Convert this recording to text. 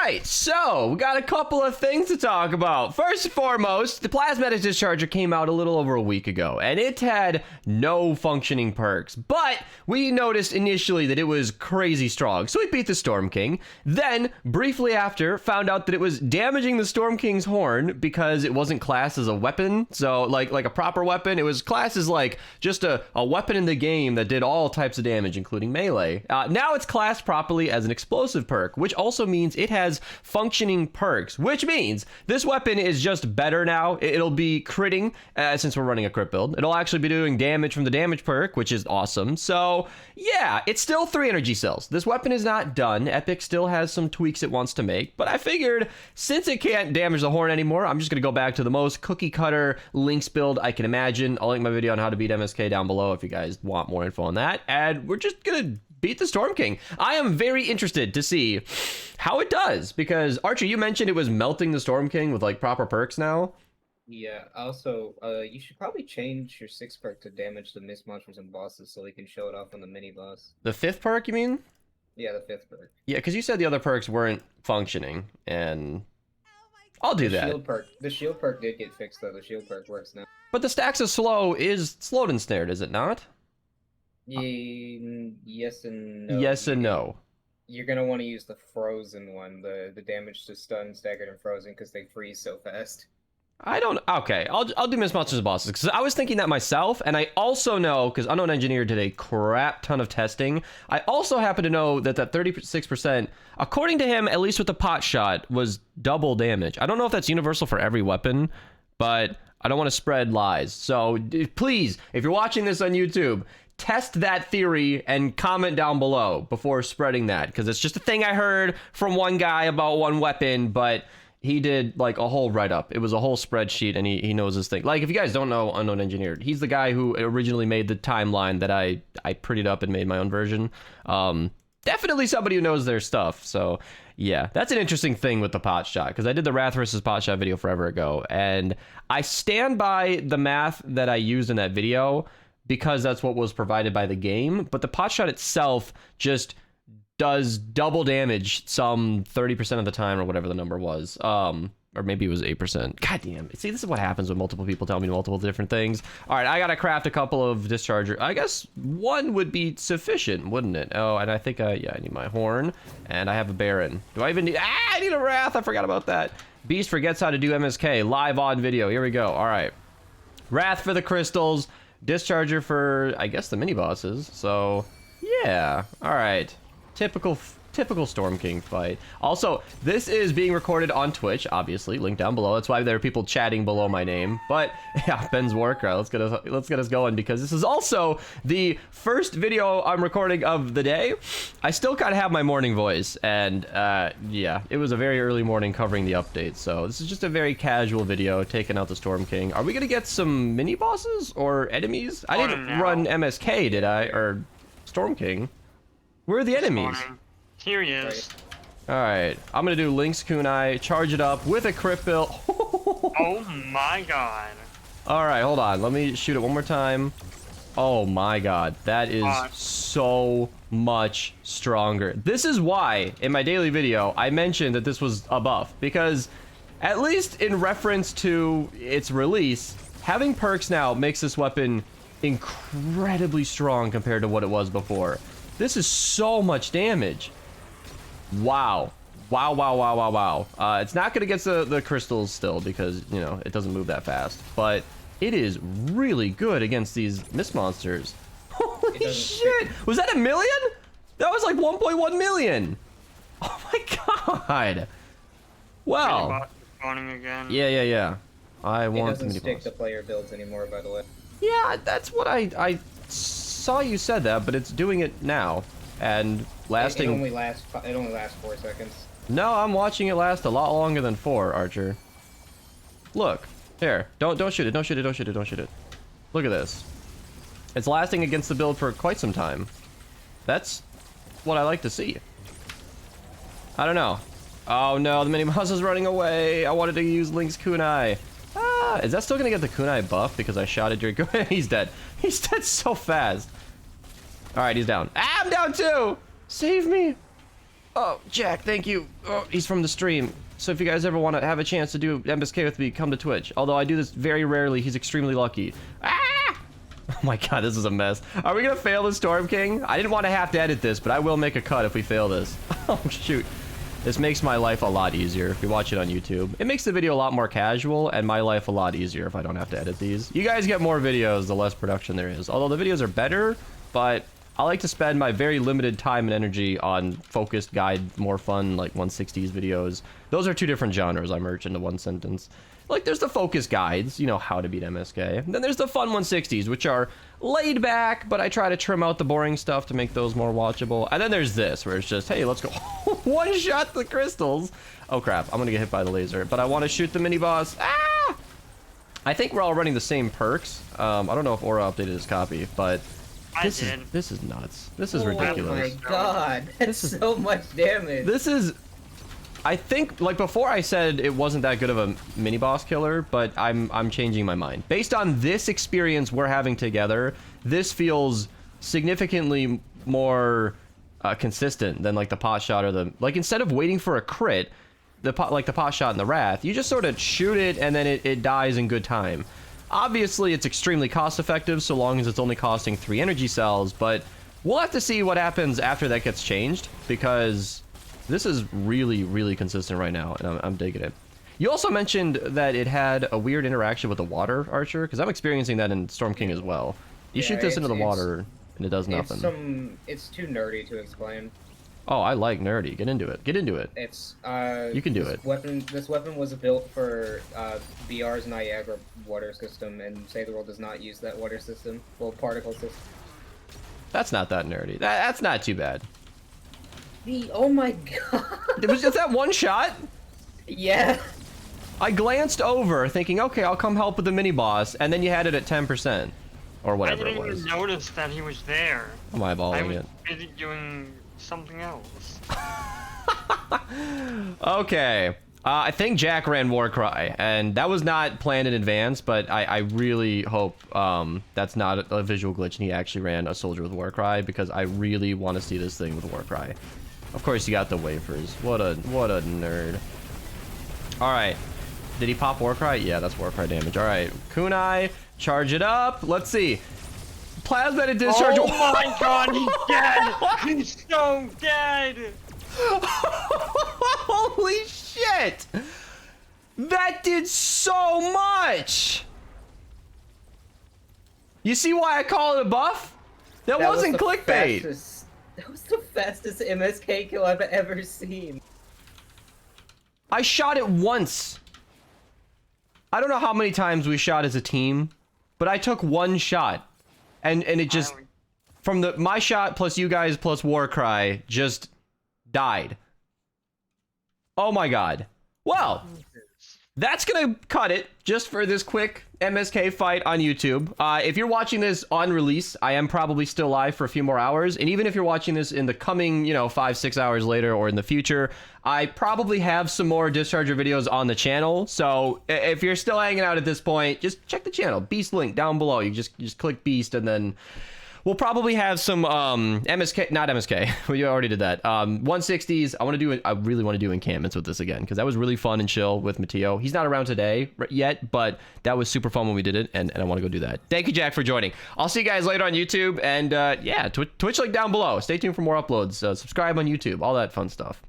right, so we got a couple of things to talk about. First and foremost, the Plasmatic Discharger came out a little over a week ago, and it had no functioning perks. But we noticed initially that it was crazy strong, so we beat the Storm King. Then, briefly after, found out that it was damaging the Storm King's horn because it wasn't classed as a weapon. So, like a proper weapon, it was classed as like just a weapon in the game that did all types of damage, including melee. Now it's classed properly as an explosive perk, which also means it has functioning perks, which means this weapon is just better now. It'll be critting, since we're running a crit build. It'll actually be doing damage from the damage perk, which is awesome. So yeah, it's still 3 energy cells. This weapon is not done. Epic still has some tweaks it wants to make, but I figured since it can't damage the horn anymore, I'm just gonna go back to the most cookie cutter Lynx build I can imagine. I'll link my video on how to beat MSK down below if you guys want more info on that, and we're just gonna beat the Storm King. I am very interested to see how it does, because Archer, you mentioned it was melting the Storm King with like proper perks now. Yeah, also, you should probably change your 6th perk to damage the mist monsters and bosses so they can show it off on the mini boss. The 5th perk, you mean? Yeah, the 5th perk. Yeah, because you said the other perks weren't functioning, and I'll do that. The shield perk did get fixed though. The shield perk works now. But the stacks of slow is slowed and snared, is it not? Yes and no. Yes and no. You're gonna want to use the frozen one, the damage to stun, staggered, and frozen, because they freeze so fast. I don't. Okay, I'll do Miss Monsters and Bosses, because I was thinking that myself, and I also know, because Unknown Engineer did a crap ton of testing, I also happen to know that 36%, according to him, at least with the pot shot, was double damage. I don't know if that's universal for every weapon, but I don't want to spread lies. So please, if you're watching this on YouTube, test that theory and comment down below before spreading that, because it's just a thing I heard from one guy about one weapon, but he did like a whole write-up. It was a whole spreadsheet, and he knows his thing. Like, if you guys don't know Unknown Engineer, he's the guy who originally made the timeline that I prettied up and made my own version. Definitely somebody who knows their stuff. So yeah, that's an interesting thing with the pot shot, because I did the Wrath versus pot shot video forever ago, and I stand by the math that I used in that video because that's what was provided by the game. But the pot shot itself just does double damage some 30% of the time, or whatever the number was. Or maybe it was 8%. God damn. See, this is what happens when multiple people tell me multiple different things. All right, I gotta craft a couple of Discharger. I guess one would be sufficient, wouldn't it? Oh, and I think, yeah, I need my horn, and I have a Baron. Do I even need... I need a Wrath. I forgot about that. Beast forgets how to do MSK. Live on video. Here we go. All right. Wrath for the crystals. Discharger for, I guess, the mini-bosses. So, yeah. All right. Typical Storm King fight. Also, this is being recorded on Twitch, obviously, link down below. That's why there are people chatting below my name. But yeah, Ben's Warcry. Let's get us going, because this is also the first video I'm recording of the day. I still kind of have my morning voice, and yeah, it was a very early morning covering the update. So this is just a very casual video taking out the Storm King. Are we gonna get some mini bosses or enemies? I didn't run MSK, did I? Or Storm King? Where are the enemies? Here he is. Alright, I'm gonna do Lynx Kunai, charge it up with a crit build. Oh my god. Alright, hold on. Let me shoot it one more time. Oh my god. That is so much stronger. This is why, in my daily video, I mentioned that this was a buff. Because, at least in reference to its release, having perks now makes this weapon incredibly strong compared to what it was before. This is so much damage. Wow. Wow, wow, wow, wow, wow. It's not good against the crystals still, because, you know, it doesn't move that fast. But it is really good against these mist monsters. Holy shit! Was that 1 million? That was like 1.1 million. Oh my god. Wow. Again. Yeah. I want it doesn't stick to player builds anymore, by the way. Yeah, that's what I saw you said that, but it's doing it now. And lasting... It only lasts 4 seconds. No, I'm watching it last a lot longer than 4, Archer. Look. Here. Don't shoot it. Don't shoot it. Don't shoot it. Don't shoot it. Look at this. It's lasting against the build for quite some time. That's what I like to see. I don't know. Oh no, the mini boss is running away. I wanted to use Lynx Kunai. Ah, is that still gonna get the Kunai buff because I shot it during... He's dead. He's dead so fast. All right, he's down. Ah, I'm down too. Save me. Oh, Jack, thank you. Oh, he's from the stream. So if you guys ever want to have a chance to do MSK with me, come to Twitch. Although I do this very rarely, he's extremely lucky. Ah! Oh my god, this is a mess. Are we gonna fail the Storm King? I didn't want to have to edit this, but I will make a cut if we fail this. Oh, shoot. This makes my life a lot easier if you watch it on YouTube. It makes the video a lot more casual and my life a lot easier if I don't have to edit these. You guys get more videos the less production there is. Although the videos are better, but I like to spend my very limited time and energy on focused guide, more fun, like 160s videos. Those are two different genres I merge into one sentence. Like, there's the focus guides, you know, how to beat MSK. And then there's the fun 160s, which are laid back, but I try to trim out the boring stuff to make those more watchable. And then there's this, where it's just, hey, let's go one shot the crystals. Oh, crap, I'm gonna get hit by the laser. But I want to shoot the mini-boss. Ah! I think we're all running the same perks. I don't know if Aura updated his copy, but this is nuts. This is ridiculous. Oh my god, that's so much damage. This is... I think, like, before I said it wasn't that good of a mini-boss killer, but I'm changing my mind. Based on this experience we're having together, this feels significantly more consistent than, like, the pot shot or the... Like, instead of waiting for a crit, the pot shot and the Wrath, you just sort of shoot it and then it dies in good time. Obviously, it's extremely cost-effective so long as it's only costing 3 energy cells, but we'll have to see what happens after that gets changed, because... This is really, really consistent right now, and I'm digging it. You also mentioned that it had a weird interaction with the water archer, because I'm experiencing that in Storm King as well. You shoot this into the water, and it does nothing. It's too nerdy to explain. Oh, I like nerdy. Get into it. Get into it. It's you can do it. This weapon was built for BR's Niagara water system, and Save the World does not use that water system. Well, particle system. That's not that nerdy. That's not too bad. Oh my god. It was just that one shot? Yeah. I glanced over thinking, okay, I'll come help with the mini-boss, and then you had it at 10%. Or whatever it was. I didn't even notice that he was there. I'm eyeballing it. I was busy doing something else. Okay. I think Jack ran Warcry, and that was not planned in advance, but I really hope that's not a visual glitch and he actually ran a soldier with Warcry, because I really want to see this thing with Warcry. Of course, you got the wafers. What a nerd. All right. Did he pop Warcry? Yeah, that's Warcry damage. All right. Kunai, charge it up. Let's see. Plasma to discharge. Oh my god, he's dead! He's so dead! Holy shit! That did so much! You see why I call it a buff? That wasn't clickbait. That was the fastest MSK kill I've ever seen. I shot it once. I don't know how many times we shot as a team, but I took one shot. And it just... From my shot plus you guys plus Warcry just died. Oh my god. Well, that's gonna cut it just for this quick MSK fight on YouTube. If you're watching this on release, I am probably still live for a few more hours. And even if you're watching this in the coming, 5-6 hours later or in the future, I probably have some more Discharger videos on the channel. So if you're still hanging out at this point, just check the channel. Beast link down below. You just click Beast, and then we'll probably have some MSK, not MSK. We already did that. 160s. I really want to do encampments with this again, because that was really fun and chill with Mateo. He's not around today yet, but that was super fun when we did it, and I want to go do that. Thank you, Jack, for joining. I'll see you guys later on YouTube, and yeah, Twitch link down below. Stay tuned for more uploads. Subscribe on YouTube, all that fun stuff.